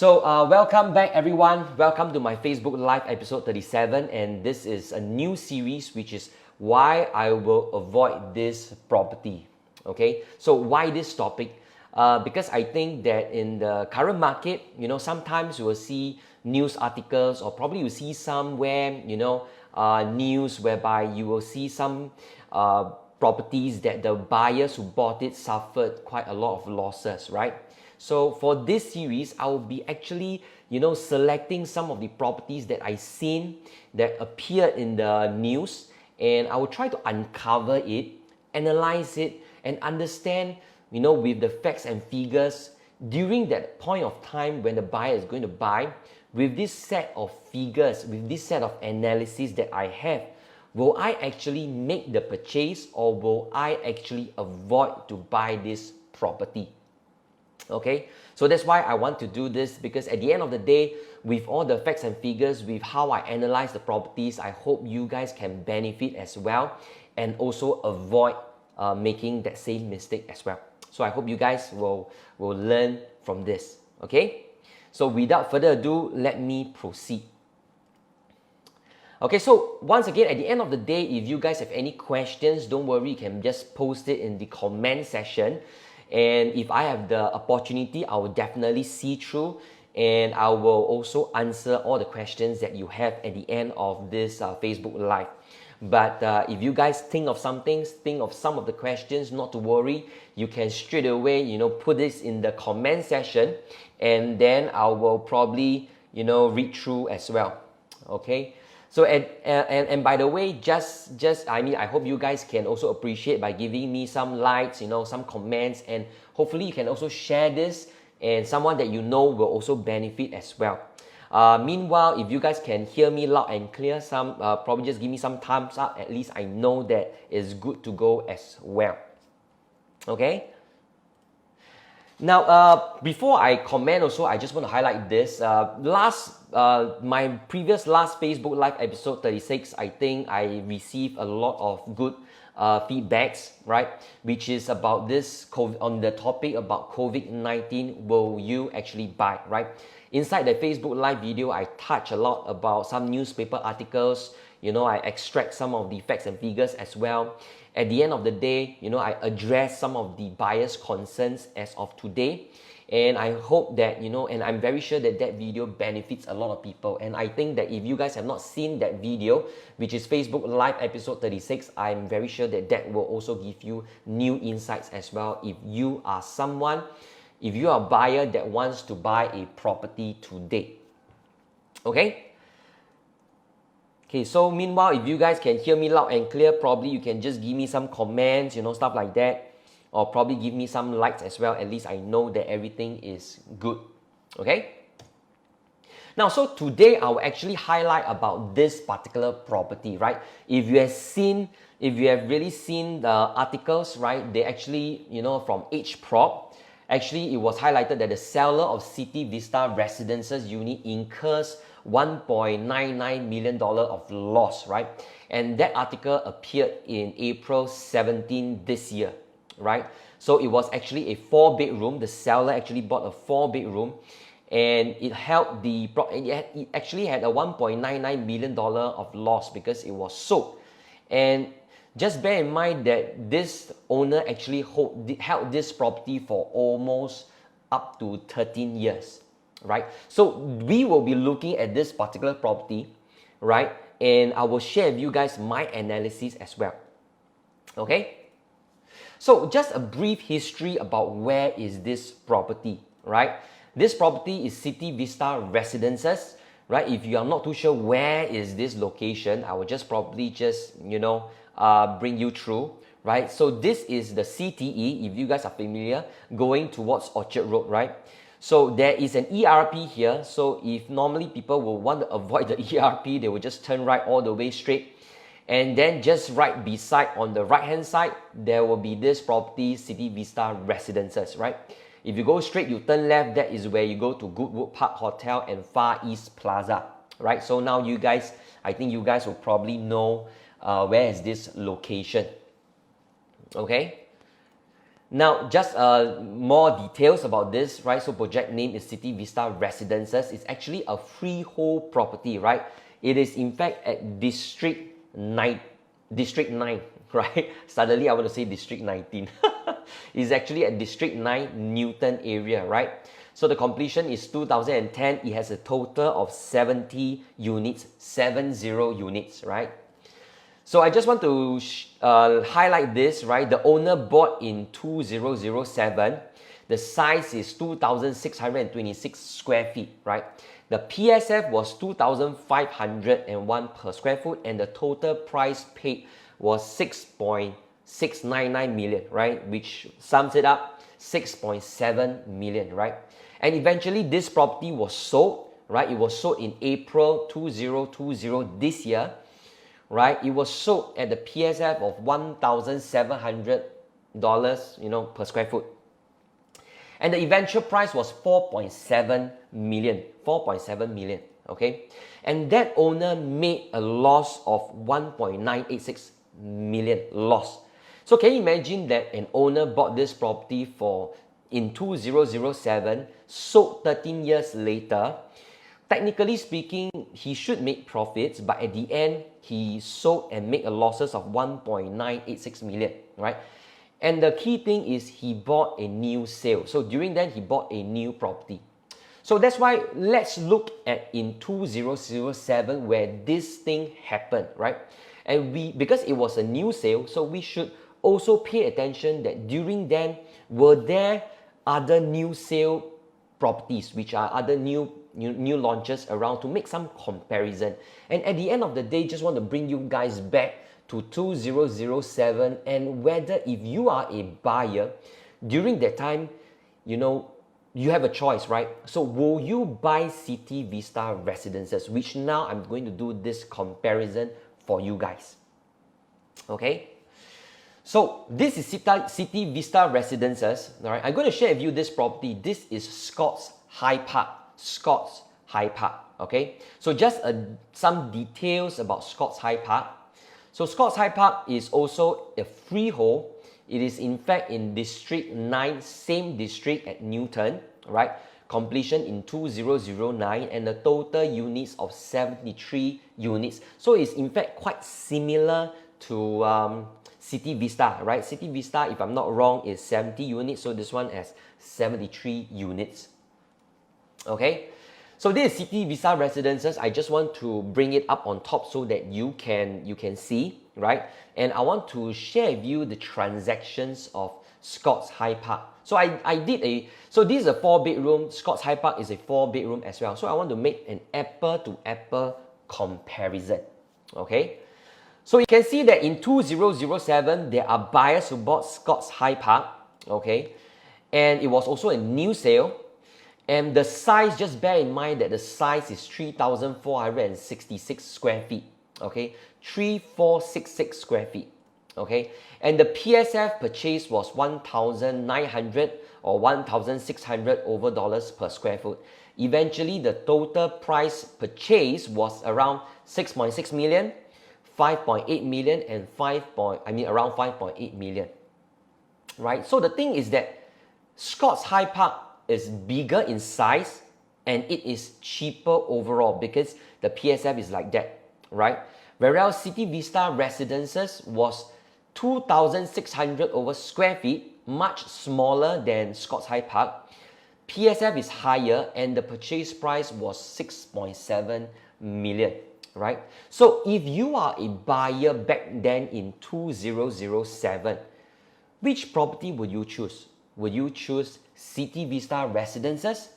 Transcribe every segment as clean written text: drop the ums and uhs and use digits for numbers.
Welcome back everyone. Welcome to my Facebook Live episode 37, and this is a new series which is why I will avoid this property. Okay, so why this topic? Because I think that in the current market, sometimes you will see news articles or probably you see somewhere, news whereby you will see some properties that the buyers who bought it suffered quite a lot of losses, right? So for this series, I will be actually, selecting some of the properties that I seen that appeared in the news, and I will try to uncover it, analyze it, and understand, with the facts and figures during that point of time when the buyer is going to buy. With this set of figures, with this set of analysis that I have, will I actually make the purchase or will I actually avoid to buy this property? Okay, so that's why I want to do this, because at the end of the day, with all the facts and figures, with how I analyze the properties, I hope you guys can benefit as well and also avoid making that same mistake as well. So I hope you guys will learn from this. Okay, so without further ado, let me proceed. Okay, so once again, at the end of the day, if you guys have any questions, don't worry, you can just post it in the comment section. And if I have the opportunity, I will definitely see through and I will also answer all the questions that you have at the end of this Facebook Live. But if you guys think of some things, think of some of the questions, not to worry, you can straight away, put this in the comment section, and then I will probably, read through as well. Okay. So and by the way, I hope you guys can also appreciate by giving me some likes, some comments, and hopefully you can also share this and someone that will also benefit as well. Meanwhile, if you guys can hear me loud and clear, probably just give me some thumbs up. At least I know that it's good to go as well. Okay. Now, before I comment also, I just want to highlight this. My previous last Facebook Live episode 36, I think I received a lot of good feedbacks, right? Which is about this, on the topic about COVID-19, will you actually buy, right? Inside the Facebook Live video, I touch a lot about some newspaper articles. I extract some of the facts and figures as well. At the end of the day, I address some of the buyers' concerns as of today. And I hope that, and I'm very sure that that video benefits a lot of people. And I think that if you guys have not seen that video, which is Facebook Live episode 36, I'm very sure that that will also give you new insights as well. If you are a buyer that wants to buy a property today. Okay? Okay, so meanwhile, if you guys can hear me loud and clear, probably you can just give me some comments, stuff like that. Or probably give me some likes as well. At least I know that everything is good. Okay? Now, so today I will actually highlight about this particular property, right? If you have really seen the articles, right, they actually, from HProp, actually it was highlighted that the seller of City Vista Residences unit incurs $1.99 million of loss, right? And that article appeared in April 17 this year, right? So it was actually a 4-bedroom. The seller actually bought a 4-bedroom, and it actually had a $1.99 million of loss because it was sold. And just bear in mind that this owner actually held this property for almost up to 13 years. Right? So we will be looking at this particular property, right? And I will share with you guys my analysis as well. Okay? So just a brief history about where is this property, right? This property is City Vista Residences, right? If you are not too sure where is this location, I will just probably bring you through, right? So this is the CTE, if you guys are familiar, going towards Orchard Road, right? So there is an ERP here. So if normally people will want to avoid the ERP, they will just turn right all the way straight. And then just right beside, on the right hand side, there will be this property, City Vista Residences, right? If you go straight, you turn left, that is where you go to Goodwood Park Hotel and Far East Plaza, right? So now I think you guys will probably know where is this location, okay? Now, just more details about this, right? So project name is City Vista Residences. It's actually a freehold property, right? It is in fact at District 9, right? Suddenly I want to say District 19. It's actually at District 9 Newton area, right? So the completion is 2010. It has a total of 70 units, 70 units, right? So I just want to highlight this, right? The owner bought in 2007. The size is 2,626 square feet, right? The PSF was 2,501 per square foot, and the total price paid was 6.699 million, right? Which sums it up 6.7 million, right? And eventually this property was sold, right? It was sold in April 2020 this year, right? It was sold at the PSF of $1,700, per square foot. And the eventual price was 4.7 million, okay? And that owner made a loss of 1.986 million loss. So can you imagine that an owner bought this property in 2007, sold 13 years later? Technically speaking, he should make profits, but at the end, he sold and made a losses of 1.986 million, right? And the key thing is he bought a new sale. So during then, he bought a new property. So that's why let's look at in 2007 where this thing happened, right? And because it was a new sale, so we should also pay attention that during then, were there other new sale properties, which are other new launches around, to make some comparison. And at the end of the day, just want to bring you guys back to 2007, and whether if you are a buyer during that time, you have a choice, right? So will you buy City Vista Residences, which now I'm going to do this comparison for you guys, okay? So this is City Vista Residences, all right? I'm going to share with you this property. This is Scott's High Park, okay? So just some details about Scott's High Park. So Scott's High Park is also a freehold. It is in fact in District 9, same district at Newton, right? Completion in 2009, and the total units of 73 units. So it's in fact quite similar to City Vista, right? City Vista, if I'm not wrong, is 70 units. So this one has 73 units. Okay, so this is City Vista Residences. I just want to bring it up on top so that you can see, right? And I want to share with you the transactions of Scott's High Park. So so this is a 4-bedroom. Scott's High Park is a 4-bedroom as well. So I want to make an apple-to-apple comparison, okay? So you can see that in 2007, there are buyers who bought Scott's High Park, okay? And it was also a new sale. And the size, just bear in mind that the size is 3,466 square feet, okay? 3,466 square feet, okay? And the PSF purchase was 1,900 or 1,600 over dollars per square foot. Eventually, the total price purchase was around 6.6 million, 5.8 million, and around 5.8 million, right? So the thing is that Scott's High Park is bigger in size and it is cheaper overall because the PSF is like that, right? Whereas City Vista Residences was 2,600 over square feet, much smaller than Scott's High Park. PSF is higher and the purchase price was 6.7 million, right? So if you are a buyer back then in 2007, which property would you choose? Would you choose City Vista Residences,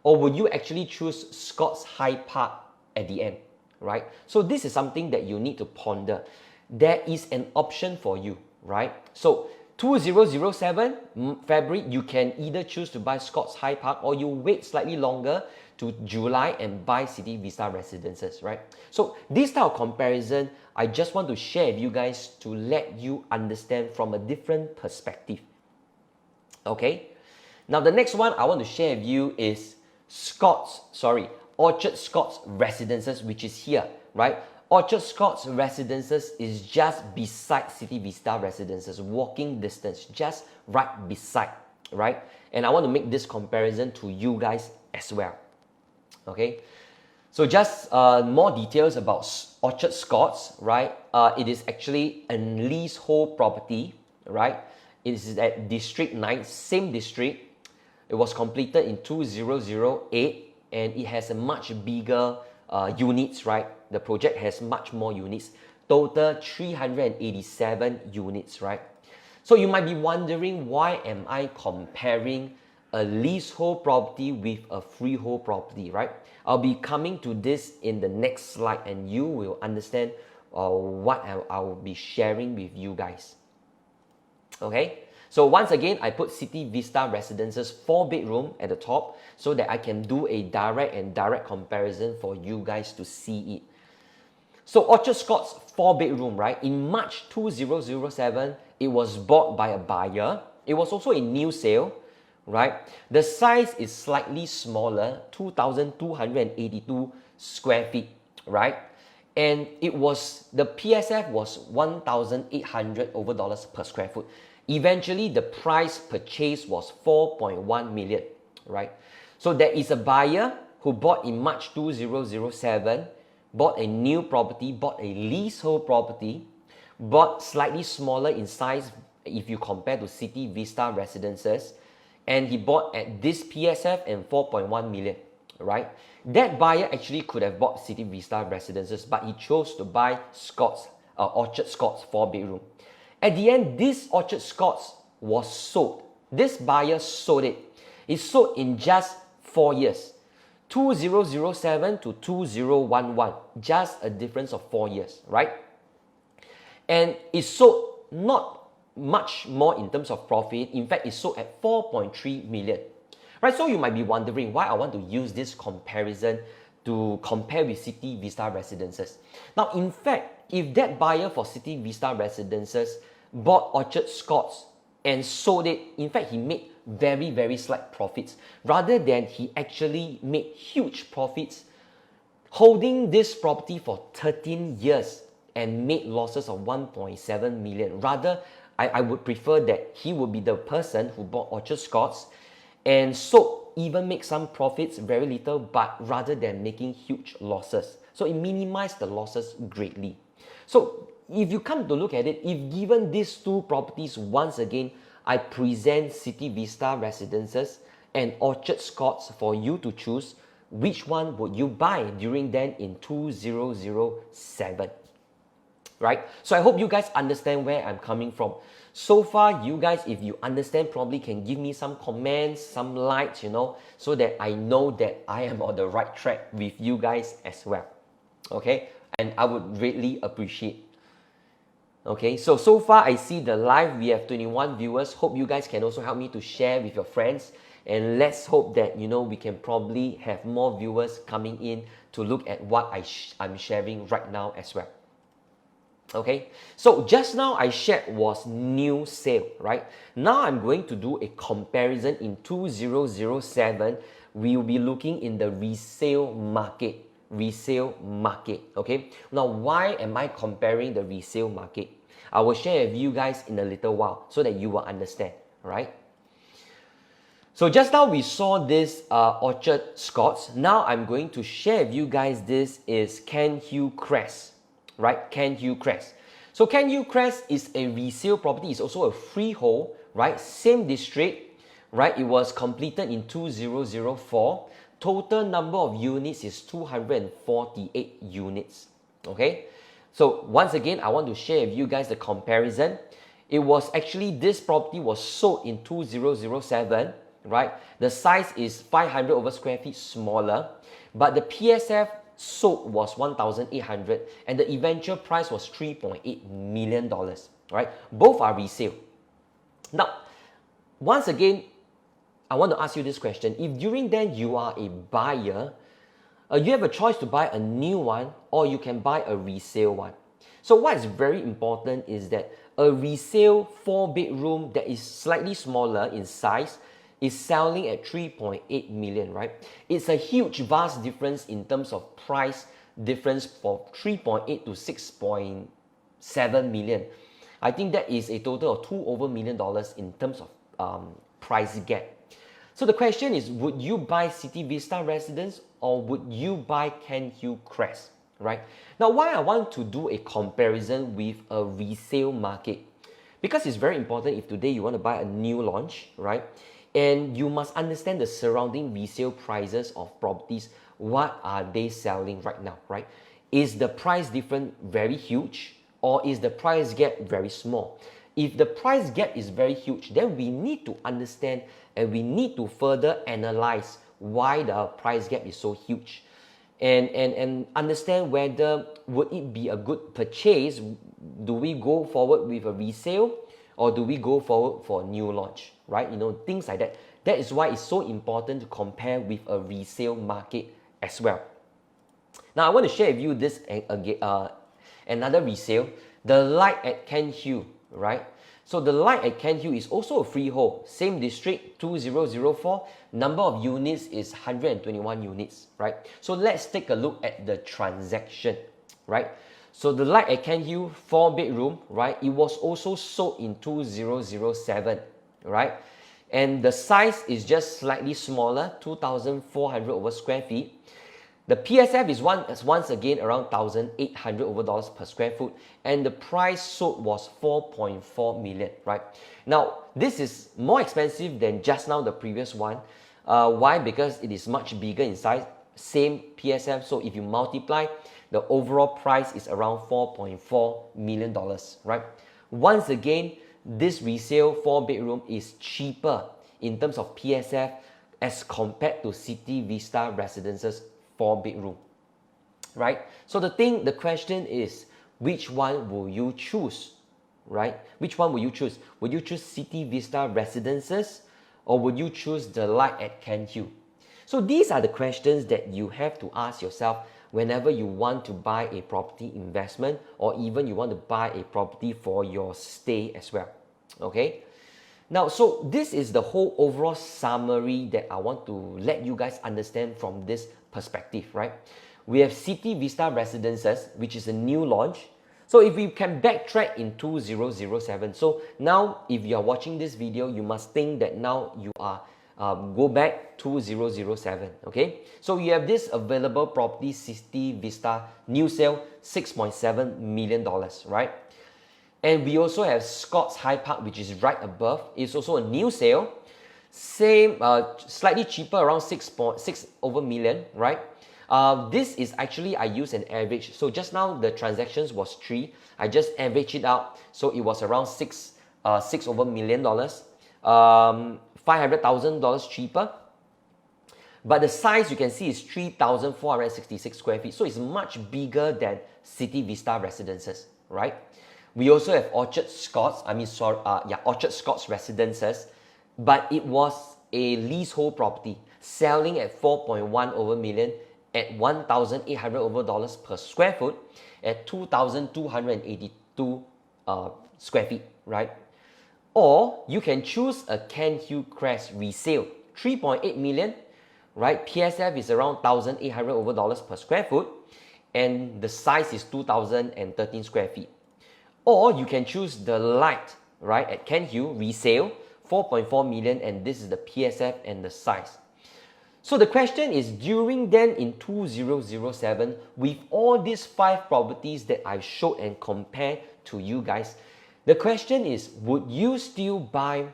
or would you actually choose Scott's High Park at the end, right? So this is something that you need to ponder. There is an option for you, right? So 2007 February, you can either choose to buy Scott's High Park, or you wait slightly longer to July and buy City Vista Residences, right? So this type of comparison, I just want to share with you guys to let you understand from a different perspective. Okay, now the next one I want to share with you is Orchard Scott's Residences, which is here, right? Orchard Scott's Residences is just beside City Vista Residences, walking distance, just right beside, right? And I want to make this comparison to you guys as well, okay? So just more details about Orchard Scott's, right? It is actually a leasehold property, right? It is at District 9, same district. It was completed in 2008 and it has a much bigger units, right? The project has much more units, total 387 units, right? So you might be wondering, why am I comparing a leasehold property with a freehold property, right? I'll be coming to this in the next slide and you will understand what I'll be sharing with you guys. Okay, so once again, I put City Vista Residences 4-bedroom at the top so that I can do a direct comparison for you guys to see it. So Orchard Scott's 4-bedroom, right? In March 2007, it was bought by a buyer. It was also a new sale, right? The size is slightly smaller, 2,282 square feet, right? And the PSF was $1,800 over dollars per square foot. Eventually, the price purchase was $4.1 million, right? So there is a buyer who bought in March 2007, bought a new property, bought a leasehold property, bought slightly smaller in size if you compare to City Vista Residences, and he bought at this PSF and 4.1 million, right? That buyer actually could have bought City Vista Residences, but he chose to buy Orchard Scott's 4-bedroom. At the end, this Orchard Scott's was sold. This buyer sold it. It sold in just 4 years. 2007 to 2011, just a difference of 4 years, right? And it sold not much more in terms of profit. In fact, it sold at 4.3 million, right? So you might be wondering why I want to use this comparison to compare with City Vista Residences. Now, in fact, if that buyer for City Vista Residences bought Orchard Scott's and sold it, in fact, he made very slight profits, rather than he actually made huge profits holding this property for 13 years and made losses of 1.7 million. Rather, I would prefer that he would be the person who bought Orchard Scott's and sold, even make some profits, very little, but rather than making huge losses. So it minimized the losses greatly. So if you come to look at it, if given these two properties, once again, I present City Vista Residences and Orchard Scott's for you to choose, which one would you buy during then in 2007, right? So I hope you guys understand where I'm coming from. So far, you guys, if you understand, probably can give me some comments, some likes, so that I know that I am on the right track with you guys as well, okay? And I would greatly appreciate. Okay, so far I see the live, we have 21 viewers. Hope you guys can also help me to share with your friends. And let's hope that, we can probably have more viewers coming in to look at what I'm sharing right now as well. Okay, so just now I shared was new sale, right? Now I'm going to do a comparison in 2007. We will be looking in the resale market. Okay, now why am I comparing the resale market? I will share with you guys in a little while so that you will understand, right? So just now we saw this Orchard Scott's. Now I'm going to share with you guys, this is Cairnhill Crest, right? Cairnhill Crest. So Cairnhill Crest is a resale property. It's also a freehold, right? Same district, right? It was completed in 2004. Total number of units is 248 units, okay? So once again, I want to share with you guys the comparison. It was actually, this property was sold in 2007, right? The size is 500 over square feet smaller, but the PSF sold was 1,800 and the eventual price was $3.8 million, right? Both are resale. Now, once again, I want to ask you this question. If during then you are a buyer, you have a choice to buy a new one or you can buy a resale one. So what is very important is that a resale 4-bedroom that is slightly smaller in size is selling at 3.8 million, right? It's a huge, vast difference in terms of price difference for 3.8 to 6.7 million. I think that is a total of $2 million in terms of price gap. So the question is, would you buy City Vista residence or would you buy Kenhill Crest, right? Now, why I want to do a comparison with a resale market? Because it's very important if today you want to buy a new launch, right? And you must understand the surrounding resale prices of properties. What are they selling right now, right? Is the price difference very huge or is the price gap very small? If the price gap is very huge, then we need to understand and we need to further analyze why the price gap is so huge and understand whether would it be a good purchase. Do we go forward with a resale or do we go forward for a new launch, right? You know, things like that. That is why it's so important to compare with a resale market as well. Now, I want to share with you this another resale, the Light at Kenhill, right? So the Light at Kenhill is also a freehold, same district, 2004. Number of units is 121 units, right? So let's take a look at the transaction, right? So the Light at Kenhill, 4-bedroom, right? It was also sold in 2007, right? And the size is just slightly smaller, 2,400 over square feet. The PSF is once again around $1,800 over per square foot, and the price sold was 4.4 million, right? Now, this is more expensive than just now the previous one. Why? Because it is much bigger in size, same PSF. So if you multiply, the overall price is around $4.4 million, right? Once again, this resale 4-bedroom is cheaper in terms of PSF as compared to City Vista Residences 4-bedroom, right? So the question is, which one will you choose, right? Which one will you choose? Would you choose City Vista Residences or would you choose the Light at Kenhill? So these are the questions that you have to ask yourself whenever you want to buy a property investment or even you want to buy a property for your stay as well, okay? Now, so this is the whole overall summary that I want to let you guys understand from this perspective, right? We have City Vista Residences, which is a new launch. So if we can backtrack in 2007, so now if you are watching this video, you must think that now you are go back 2007, okay? So you have this available property, City Vista, new sale, $6.7 million, right? And we also have Scott's High Park, which is right above. It's also a new sale. Same, slightly cheaper, around 6.6 over million, right? This is actually, I use an average. So just now, the transactions was 3. I just average it out. So it was around $6 over million. $500,000 cheaper. But the size you can see is 3,466 square feet. So it's much bigger than City Vista Residences, right? We also have Orchard Scotts Residences, but it was a leasehold property selling at 4.1 over million at $1,800 over per square foot at 2,282 square feet, right? Or you can choose a Kenhill Crest resale, 3.8 million, right? PSF is around $1,800 over per square foot, and the size is 2,013 square feet. Or you can choose the Light, right, at Kenhill resale, 4.4 million, and this is the PSF and the size. So the question is, during then in 2007, with all these 5 properties that I showed and compared to you guys, the question is, would you still buy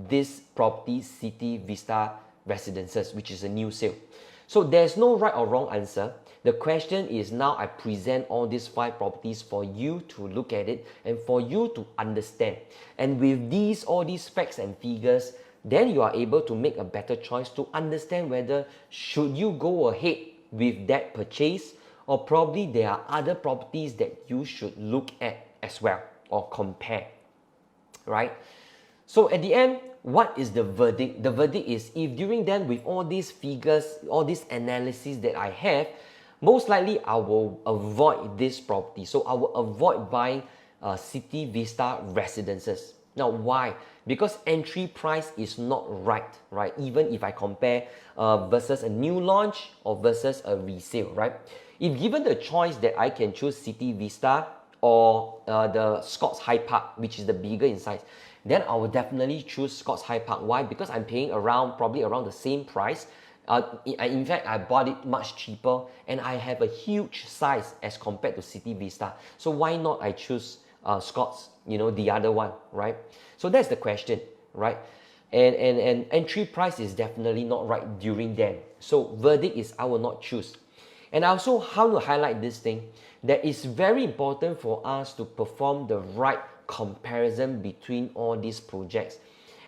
this property, City Vista Residences, which is a new sale? So there's no right or wrong answer. The question is, now I present all these 5 properties for you to look at it and for you to understand. And with all these facts and figures, then you are able to make a better choice to understand whether should you go ahead with that purchase or probably there are other properties that you should look at as well or compare, right? So at the end, what is the verdict? The verdict is, if during then with all these figures, all this analysis that I have, most likely I will avoid this property. So I will avoid buying City Vista Residences. Now, why? Because entry price is not right? Even if I compare versus a new launch or versus a resale, right? If given the choice that I can choose City Vista or the Scott's High Park, which is the bigger in size, then I will definitely choose Scott's High Park. Why? Because I'm paying probably around the same price. In fact, I bought it much cheaper and I have a huge size as compared to City Vista. So why not I choose Scott's, the other one, right? So that's the question, right? And entry price is definitely not right during then. So verdict is I will not choose. And also how to highlight this thing, that it's very important for us to perform the right comparison between all these projects.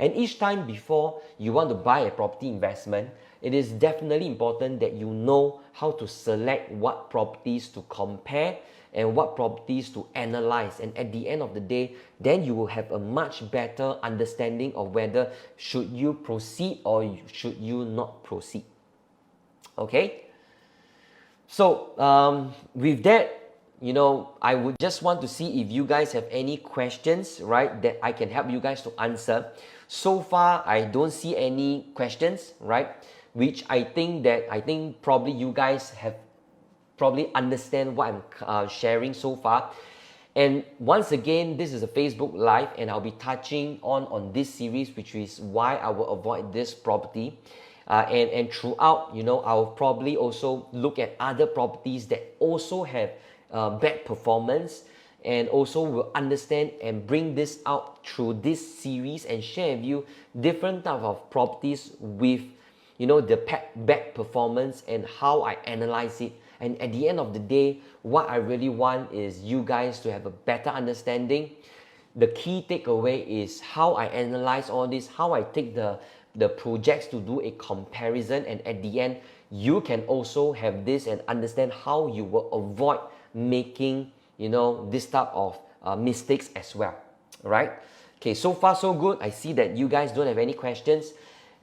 And each time before you want to buy a property investment, it is definitely important that you know how to select what properties to compare and what properties to analyze. And at the end of the day, then you will have a much better understanding of whether should you proceed or should you not proceed. Okay? So with that, I would just want to see if you guys have any questions, right, that I can help you guys to answer. So far, I don't see any questions, right, which I think probably you guys have probably understand what I'm sharing so far. And once again, this is a Facebook Live and I'll be touching on this series, which is why I will avoid this property. And throughout, I'll probably also look at other properties that also have bad performance, and also will understand and bring this out through this series and share with you different type of properties with the bad performance and how I analyze it. And at the end of the day, what I really want is you guys to have a better understanding. The key takeaway is how I analyze all this, how I take the projects to do a comparison, and at the end, you can also have this and understand how you will avoid making this type of mistakes as well, right? Okay, so far so good. I see that you guys don't have any questions.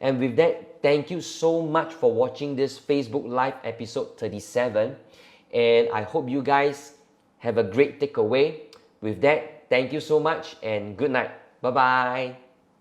And with that, thank you so much for watching this Facebook Live episode 37. And I hope you guys have a great takeaway. With that, thank you so much and good night. Bye-bye.